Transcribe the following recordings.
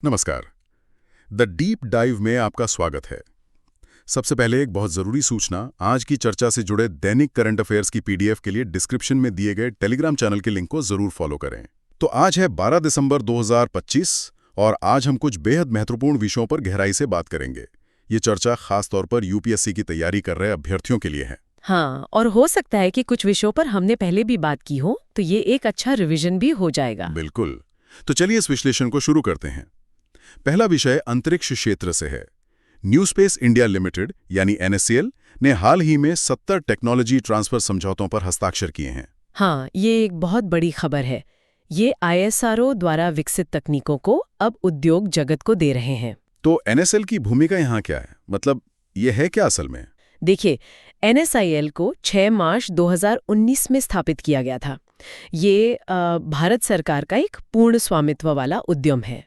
नमस्कार। The deep dive में आपका स्वागत है। सबसे पहले एक बहुत ज़रूरी सूचना, आज की चर्चा से जुड़े दैनिक करंट अफेयर्स की पीडीएफ के लिए डिस्क्रिप्शन में दिए गए टेलीग्राम चैनल के लिंक को ज़रूर फॉलो करें। तो आज है 12 दिसंबर 2025 और आज हम कुछ बेहद महत्वपूर्ण विषयों पर गहराई से बात करेंगे। ये चर्चा खास तौर पर यूपीएससी की तैयारी कर रहे अभ्यर्थियों के लिए है। हाँ, और हो सकता है कि कुछ विषयों पर हमने पहले भी बात की हो, तो ये एक अच्छा रिवीजन भी हो जाएगा। बिल्कुल। तो चलिए इस विश्लेषण को शुरू करते हैं। पहला विषय अंतरिक्ष क्षेत्र से है। न्यू स्पेस इंडिया लिमिटेड यानी एनएससीएल ने हाल ही में 70 टेक्नोलॉजी ट्रांसफर समझौतों पर हस्ताक्षर किए हैं। हाँ, ये एक बहुत बड़ी खबर है। ये आईएसआरओ द्वारा विकसित तकनीकों को अब उद्योग जगत को दे रहे हैं। तो एनएसएल की भूमिका यहाँ क्या है? मतलब ये है क्या असल में? देखिए, एनएसआईएल को 6 मार्च 2019 में स्थापित किया गया था। ये भारत सरकार का एक पूर्ण स्वामित्व वाला उद्यम है।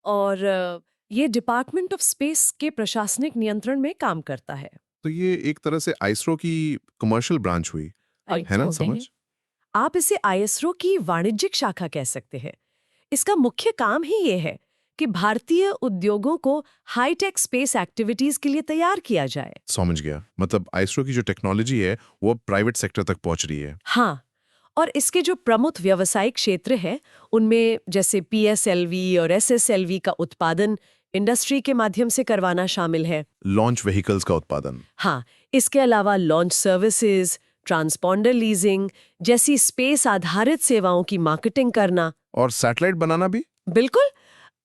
और ये डिपार्टमेंट ऑफ स्पेस के प्रशासनिक नियंत्रण में काम करता है। तो ये एक तरह से आइसरो की कमर्शियल ब्रांच हुई, है ना? समझ। आप इसे आईएसआरओ की वाणिज्यिक शाखा कह सकते हैं। इसका मुख्य काम ही ये है कि भारतीय उद्योगों को हाईटेक स्पेस एक्टिविटीज के लिए तैयार किया जाए। समझ गया। मतलब आइसरो की जो टेक्नोलॉजी है वो प्राइवेट सेक्टर तक पहुंच रही है। हाँ, और इसके जो प्रमुख व्यावसायिक क्षेत्र हैं उनमें जैसे पीएसएलवी और एसएसएलवी का उत्पादन इंडस्ट्री के माध्यम से करवाना शामिल है। लॉन्च व्हीकल्स का उत्पादन। हाँ, इसके अलावा लॉन्च सर्विसेज, ट्रांसपॉन्डर लीजिंग जैसी स्पेस आधारित सेवाओं की मार्केटिंग करना। और सैटेलाइट बनाना भी। बिल्कुल,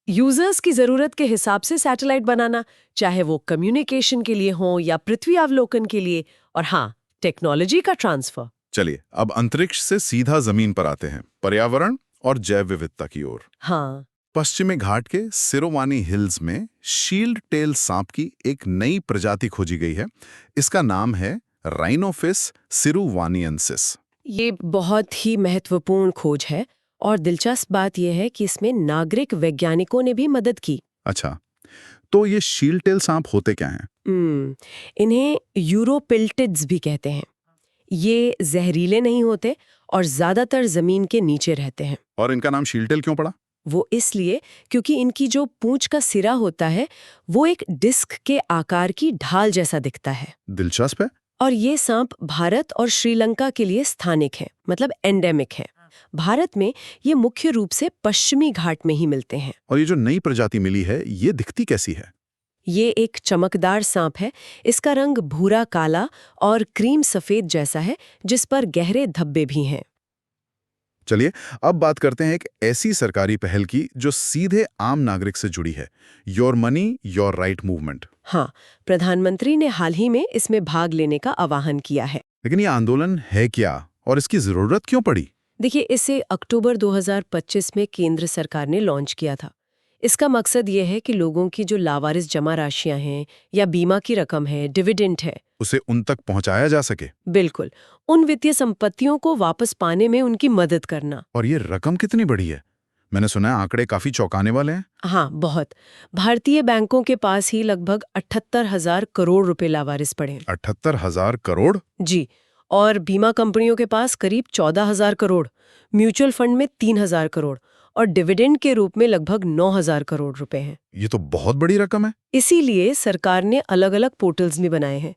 यूजर्स की जरूरत के हिसाब से सैटेलाइट बनाना, चाहे वो कम्युनिकेशन के लिए हो या पृथ्वी अवलोकन के लिए। और हाँ, टेक्नोलॉजी का ट्रांसफर। चलिए अब अंतरिक्ष से सीधा जमीन पर आते हैं, पर्यावरण और जैव विविधता की ओर। हाँ, पश्चिमी घाट के सिरोवानी हिल्स में शील्ड टेल सांप की एक नई प्रजाति खोजी गई है। इसका नाम है राइनोफिस सिरुवानियंसिस। ये बहुत ही महत्वपूर्ण खोज है और दिलचस्प बात यह है कि इसमें नागरिक वैज्ञानिकों ने भी मदद की। अच्छा, तो ये शील्ड टेल सांप होते क्या हैं? इन्हें यूरोपिल्टिड्स भी कहते हैं। ये जहरीले नहीं होते और ज्यादातर जमीन के नीचे रहते हैं। और इनका नाम शील्ड टेल क्यों पड़ा? वो इसलिए क्योंकि इनकी जो पूंछ का सिरा होता है वो एक डिस्क के आकार की ढाल जैसा दिखता है। दिलचस्प है। और ये सांप भारत और श्रीलंका के लिए स्थानिक है, मतलब एंडेमिक है। भारत में ये मुख्य रूप से पश्चिमी घाट में ही मिलते हैं। और ये जो नई प्रजाति मिली है ये दिखती कैसी है? ये एक चमकदार सांप है। इसका रंग भूरा काला और क्रीम सफेद जैसा है, जिस पर गहरे धब्बे भी हैं। चलिए अब बात करते हैं एक ऐसी सरकारी पहल की जो सीधे आम नागरिक से जुड़ी है, your money your right movement. हाँ, प्रधानमंत्री ने हाल ही में इसमें भाग लेने का आह्वान किया है। लेकिन ये आंदोलन है क्या और इसकी जरूरत क्यों पड़ी? देखिए, इसे अक्टूबर 2025 में केंद्र सरकार ने लॉन्च किया था। इसका मकसद ये है कि लोगों की जो लावारिस जमा राशियां हैं या बीमा की रकम है, डिविडेंड है, उसे उन तक पहुंचाया जा सके। बिल्कुल, उन वित्तीय संपत्तियों को वापस पाने में उनकी मदद करना। और ये रकम कितनी बड़ी है? मैंने सुना है आंकड़े काफी चौंकाने वाले हैं। हाँ, बहुत। भारतीय बैंकों के पास ही लगभग 78,000 करोड़ रुपए लावारिस पड़े। 78,000 करोड़? जी, और बीमा कंपनियों के पास करीब 14,000 करोड़, म्यूचुअल फंड में 3,000 करोड़ और डिविडेंड के रूप में लगभग 9,000 करोड़ रुपए हैं। ये तो बहुत बड़ी रकम है। इसीलिए सरकार ने अलग-अलग पोर्टल्स भी बनाए हैं।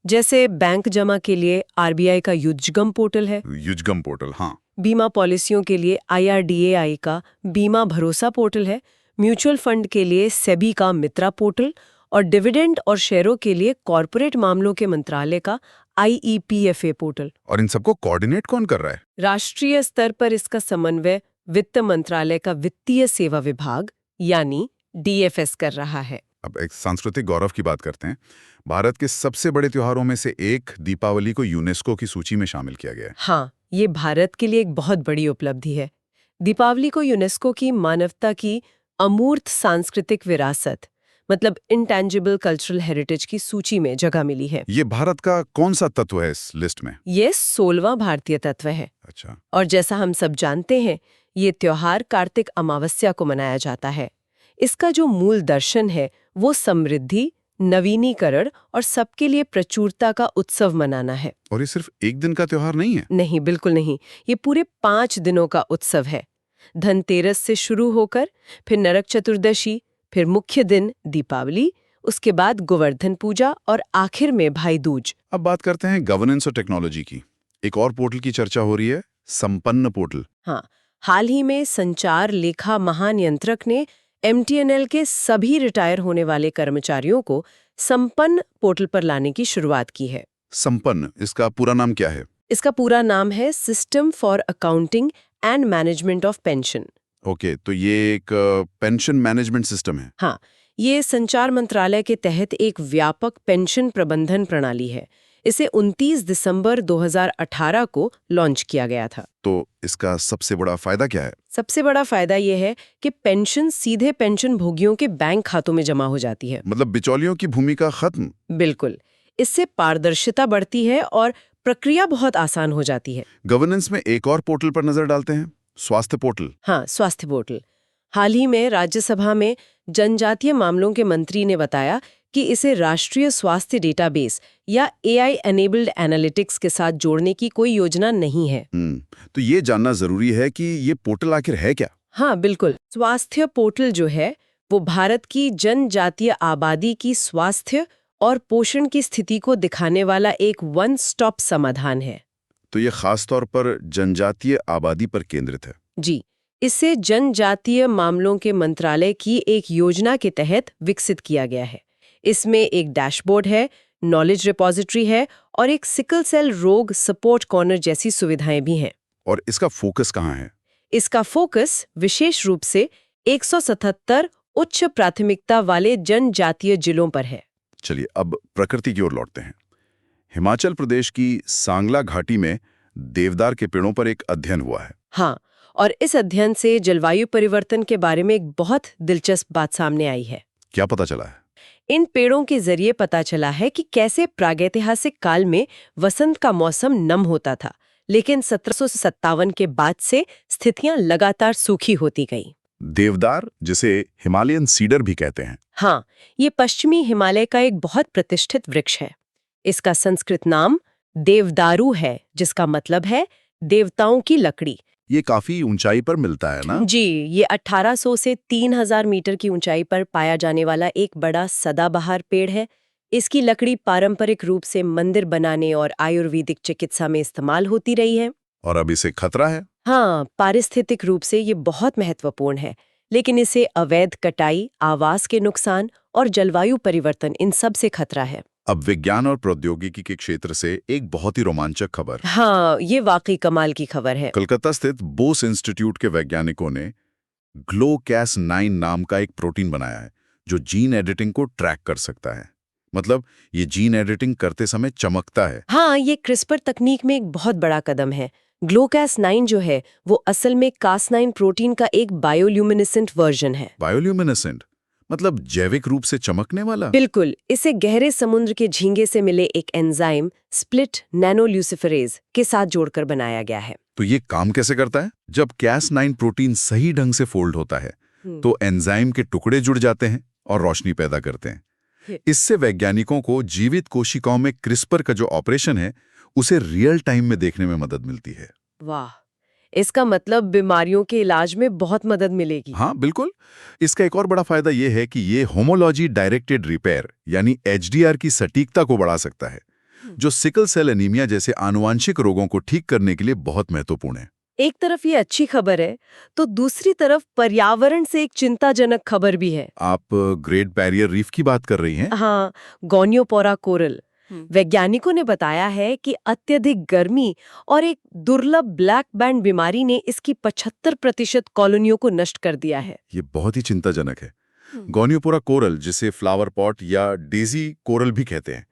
जैसे बैंक जमा के लिए आरबीआई का युजगम पोर्टल है, युजगम पोर्टल, हाँ। बीमा पॉलिसियों के लिए आईआरडीएआई का बीमा भरोसा पोर्टल है, म्यूचुअल फंड के लिए सेबी का मित्रा पोर्टल और डिविडेंड और शेयरों के लिए कॉरपोरेट मामलों के मंत्रालय का आईईपीएफए पोर्टल। और इन सबको कोऑर्डिनेट कौन कर रहा है? राष्ट्रीय स्तर पर इसका समन्वय वित्त मंत्रालय का वित्तीय सेवा विभाग यानी डीएफएस कर रहा है। अब एक सांस्कृतिक गौरव की बात करते हैं। भारत के सबसे बड़े त्योहारों में से एक दीपावली को यूनेस्को की सूची में शामिल किया गया है। हाँ, ये भारत के लिए एक बहुत बड़ी उपलब्धि है। दीपावली को यूनेस्को की मानवता की अमूर्त सांस्कृतिक विरासत मतलब इंटेंजिबल कल्चरल हेरिटेज की सूची में जगह मिली है। ये भारत का कौन सा तत्व है इस लिस्ट में? ये 16वां भारतीय तत्व है। अच्छा। और जैसा हम सब जानते हैं, ये त्योहार कार्तिक अमावस्या को मनाया जाता है। इसका जो मूल दर्शन है वो समृद्धि, नवीनीकरण और सबके लिए प्रचुरता का उत्सव मनाना है। और ये सिर्फ एक दिन का त्योहार नहीं है? नहीं, बिल्कुल नहीं। ये पूरे 5 दिनों का उत्सव है। धनतेरस से शुरू होकर फिर नरक चतुर्दशी, फिर मुख्य दिन दीपावली, उसके बाद गोवर्धन पूजा और आखिर में भाई दूज। अब बात करते हैं गवर्नेंस और टेक्नोलॉजी की। एक और पोर्टल की चर्चा हो रही है, संपन्न पोर्टल। हाँ, हाल ही में संचार लेखा महानियंत्रक ने MTNL के सभी रिटायर होने वाले कर्मचारियों को संपन्न पोर्टल पर लाने की शुरुआत की है। संपन्न, इसका पूरा नाम क्या है? इसका पूरा नाम है system for accounting and management of pension. Okay, तो ये एक पेंशन मैनेजमेंट सिस्टम है। हाँ, ये संचार मंत्रालय के तहत एक व्यापक पेंशन प्रबंधन प्रणाली है। इसे 29 दिसंबर 2018 को लॉन्च किया गया था। तो इसका सबसे बड़ा फायदा क्या है? सबसे बड़ा फायदा ये है कि पेंशन सीधे पेंशन भोगियों के बैंक खातों में जमा हो जाती है। मतलब बिचौलियों की भूमिका खत्म। बिल्कुल, इससे पारदर्शिता बढ़ती है और प्रक्रिया बहुत आसान हो जाती है। गवर्नेंस में एक और पोर्टल पर नजर डालते हैं, स्वास्थ्य पोर्टल। हाँ, स्वास्थ्य पोर्टल। हाल ही में राज्यसभा में जनजातीय मामलों के मंत्री ने बताया कि इसे राष्ट्रीय स्वास्थ्य डेटाबेस या AI एनेबल्ड एनालिटिक्स के साथ जोड़ने की कोई योजना नहीं है। तो ये जानना जरूरी है कि ये पोर्टल आखिर है क्या? हाँ, बिल्कुल। स्वास्थ्य पोर्टल जो है वो भारत की जनजातीय आबादी की स्वास्थ्य और पोषण की स्थिति को दिखाने वाला एक वन स्टॉप समाधान है। तो ये खास तौर पर जनजातीय आबादी पर केंद्रित है। जी, इसे जनजातीय मामलों के मंत्रालय की एक योजना के तहत विकसित किया गया है। इसमें एक डैशबोर्ड है, नॉलेज रिपोजिटरी है और एक सिकल सेल रोग सपोर्ट कॉर्नर जैसी सुविधाएं भी हैं। और इसका फोकस कहाँ है? इसका फोकस विशेष रूप से 177 उच्च प्राथमिकता वाले जनजातीय जिलों पर है। चलिए अब प्रकृति की ओर लौटते हैं। हिमाचल प्रदेश की सांगला घाटी में देवदार के पेड़ों पर एक अध्ययन हुआ है। हाँ, और इस अध्ययन से जलवायु परिवर्तन के बारे में एक बहुत दिलचस्प बात सामने आई है। क्या पता चला है? इन पेड़ों के जरिए पता चला है कि कैसे प्रागैतिहासिक काल में वसंत का मौसम नम होता था, लेकिन 1757 के बाद से स्थितियां लगातार सूखी होती गईं। देवदार, जिसे हिमालयन सीडर भी कहते हैं। हाँ, ये पश्चिमी हिमालय का एक बहुत प्रतिष्ठित वृक्ष है। इसका संस्कृत नाम देवदारू है, जिसका मतलब है देवताओं की लकड़ी। ये काफी ऊंचाई पर मिलता है ना? जी, ये 1800 से 3000 मीटर की ऊंचाई पर पाया जाने वाला एक बड़ा सदाबहार पेड़ है। इसकी लकड़ी पारंपरिक रूप से मंदिर बनाने और आयुर्वेदिक चिकित्सा में इस्तेमाल होती रही है। और अब इसे खतरा है? हाँ, पारिस्थितिक रूप से ये बहुत महत्वपूर्ण है, लेकिन इसे अवैध कटाई, आवास के नुकसान और जलवायु परिवर्तन, इन सब से खतरा है। अब विज्ञान और प्रौद्योगिकी के क्षेत्र से एक बहुत ही रोमांचक खबर। हाँ, ये वाकई कमाल की खबर है। कलकत्ता स्थित बोस इंस्टीट्यूट के वैज्ञानिकों ने ग्लोकैस9 नाम का एक प्रोटीन बनाया है जो जीन एडिटिंग को ट्रैक कर सकता है। मतलब ये जीन एडिटिंग करते समय चमकता है। हाँ, ये क्रिस्पर तकनीक में एक बहुत बड़ा कदम है। ग्लोकैस9 जो है वो असल में Cas9 प्रोटीन का एक बायोल्यूमिनेसेंट वर्जन है। बायोल्यूमिनेसेंट मतलब जैविक रूप से चमकने वाला? बिल्कुल, इसे गहरे समुद्र के झींगे से मिले एक एंजाइम स्प्लिट नैनोल्यूसिफरेज के साथ जोड़कर बनाया गया है। तो ये काम कैसे करता है? जब Cas9 प्रोटीन सही ढंग से फोल्ड होता है तो एंजाइम के टुकड़े जुड़ जाते हैं और रोशनी पैदा करते हैं। इससे वैज्ञानिकों को जीवित कोशिकाओं में क्रिस्पर का जो ऑपरेशन है उसे रियल टाइम में देखने में मदद मिलती है। वाह, इसका मतलब बीमारियों के इलाज में बहुत मदद मिलेगी। हाँ बिल्कुल। इसका एक और बड़ा फायदा यह है कि ये होमोलॉजी डायरेक्टेड रिपेयर यानी HDR की सटीकता को बढ़ा सकता है, जो सिकल सेल एनीमिया जैसे आनुवांशिक रोगों को ठीक करने के लिए बहुत महत्वपूर्ण है। एक तरफ ये अच्छी खबर है तो दूसरी तरफ पर्यावरण से एक चिंताजनक खबर भी है। आप ग्रेट बैरियर रीफ की बात कर रही हैं? हाँ, गोनियोपोरा कोरल। वैज्ञानिकों ने बताया है कि अत्यधिक गर्मी और एक दुर्लभ ब्लैक बैंड बीमारी ने इसकी 75% कॉलोनियों को नष्ट कर दिया है। ये बहुत ही चिंताजनक है। गोनियोपोरा कोरल, जिसे फ्लावर पॉट या डेजी कोरल भी कहते हैं,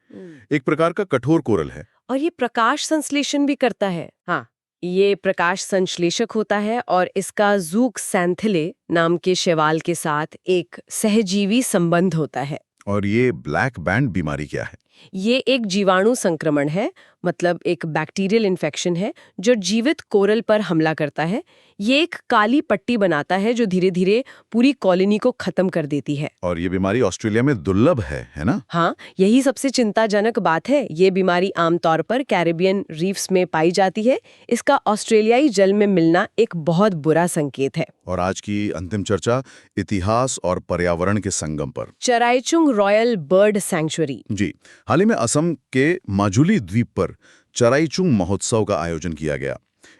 एक प्रकार का कठोर कोरल है। और ये प्रकाश संश्लेषण भी करता है। हाँ, ये प्रकाश संश्लेषक होता है और इसका जूक सैंथिले नाम के शैवाल के साथ एक सहजीवी संबंध होता है। और ये ब्लैक बैंड बीमारी क्या है? ये एक जीवाणु संक्रमण है, मतलब एक बैक्टीरियल इन्फेक्शन है जो जीवित कोरल पर हमला करता है। ये एक काली पट्टी बनाता है जो धीरे धीरे पूरी कॉलोनी को खत्म कर देती है। और ये बीमारी ऑस्ट्रेलिया में दुर्लभ है ना? हाँ, यही सबसे चिंताजनक बात है। ये बीमारी आमतौर पर कैरिबियन रीफ्स में पाई जाती है। इसका ऑस्ट्रेलियाई जल में मिलना एक बहुत बुरा संकेत है। और आज की अंतिम चर्चा इतिहास और पर्यावरण के संगम पर। चराइचुंग रॉयल बर्ड सैंक्चुरी। जी, हाल ही में असम के माजुली द्वीप पर चराइचुंग महोत्सव का आयोजन किया गया।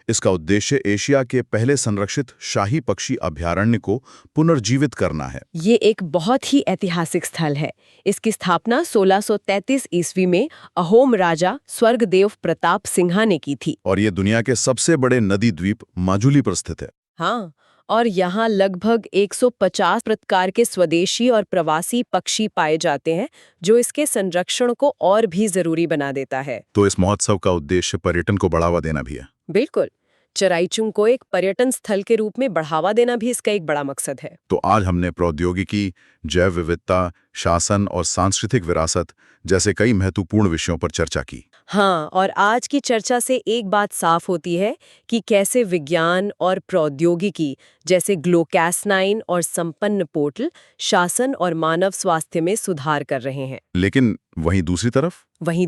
इसका उद्देश्य एशिया के पहले संरक्षित शाही पक्षी अभयारण्य को पुनर्जीवित करना है। ये एक बहुत ही ऐतिहासिक स्थल है। इसकी स्थापना 1633 ईस्वी में अहोम राजा स्वर्गदेव प्रताप सिंहा ने की थी। और ये दुनिया के सबसे बड़े नदी द्वीप माजुली पर स्थित है। हाँ, और यहाँ लगभग 150 प्रकार के स्वदेशी और प्रवासी पक्षी पाए जाते हैं, जो इसके संरक्षण को और भी जरूरी बना देता है। तो इस महोत्सव का उद्देश्य पर्यटन को बढ़ावा देना भी है। बिल्कुल, चराइचुंग को एक पर्यटन स्थल के रूप में बढ़ावा देना भी इसका एक बड़ा मकसद है। तो आज हमने प्रौद्योगिकी, जैव विविधता, शासन और सांस्कृतिक विरासत जैसे कई महत्वपूर्ण विषयों पर चर्चा की। हाँ, और आज की चर्चा से एक बात साफ होती है कि कैसे विज्ञान और प्रौद्योगिकी जैसे ग्लोकास9 और संपन्न पोर्टल शासन और मानव स्वास्थ्य में सुधार कर रहे हैं। लेकिन वहीं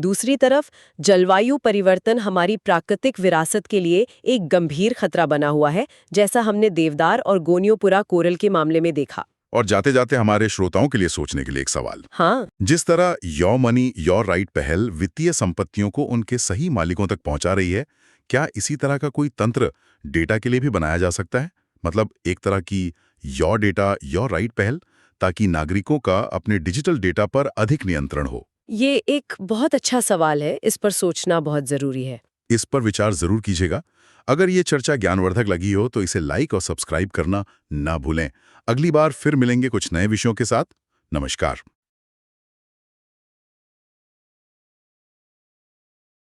दूसरी तरफ जलवायु परिवर्तन हमारी प्राकृतिक विरासत के लिए एक गंभीर खतरा बना हुआ है, जैसा हमने देवदार और गोनियोपुरा कोरल के मामले में देखा। और जाते जाते हमारे श्रोताओं के लिए सोचने के लिए एक सवाल। हाँ, जिस तरह योर मनी योर राइट पहल वित्तीय संपत्तियों को उनके सही मालिकों तक पहुंचा रही है, क्या इसी तरह का कोई तंत्र डेटा के लिए भी बनाया जा सकता है? मतलब एक तरह की योर डेटा योर राइट पहल, ताकि नागरिकों का अपने डिजिटल डेटा पर अधिक नियंत्रण हो। ये एक बहुत अच्छा सवाल है। इस पर सोचना बहुत जरूरी है। इस पर विचार जरूर कीजिएगा। अगर ये चर्चा ज्ञानवर्धक लगी हो तो इसे लाइक और सब्सक्राइब करना ना भूलें। अगली बार फिर मिलेंगे कुछ नए विषयों के साथ। नमस्कार।